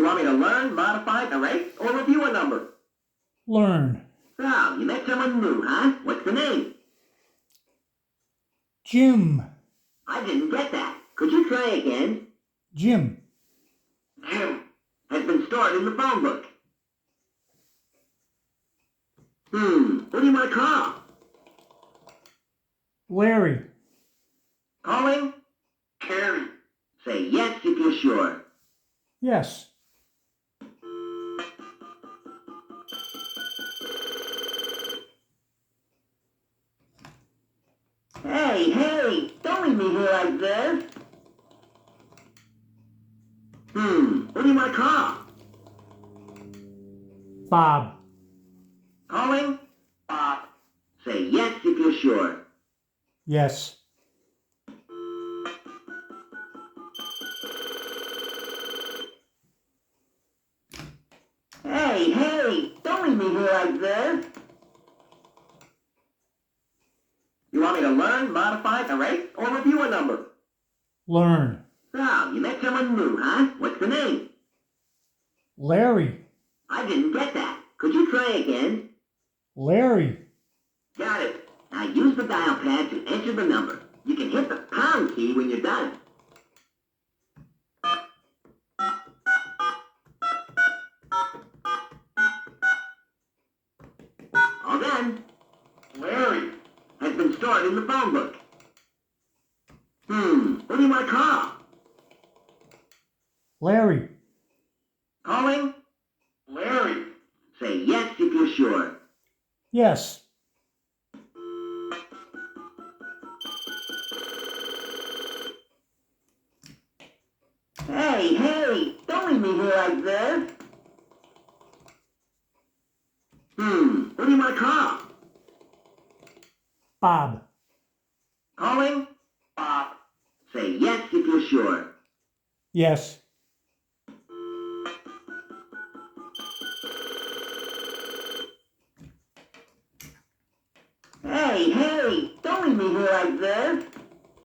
You want me to learn, modify, erase, or review a number? Learn. So, you met someone new, huh? What's the name? Jim. I didn't get that. Could you try again? Jim. Jim has been stored in the phone book. What do you want to call? Larry. Calling? Carrie. Say yes if you're sure. Yes. Hey, don't leave me here like this. What do you want to call? Bob. Calling? Bob. Say yes if you're sure. Yes. Hey, don't leave me here like this. You want me to learn, modify, erase, or review a number? Learn. So, you met someone new, huh? What's the name? Larry. I didn't get that. Could you try again? Larry. Got it. Now use the dial pad to enter the number. You can hit the pound key when you're done. All done. Larry has been stored in the phone book. What do you want to call? Larry. Calling? Larry. Say yes if you're sure. Yes. Hey, don't leave me here like this. What do you want to call? Bob. Calling? Bob. Say yes if you're sure. Yes. Hey, don't leave me here like this.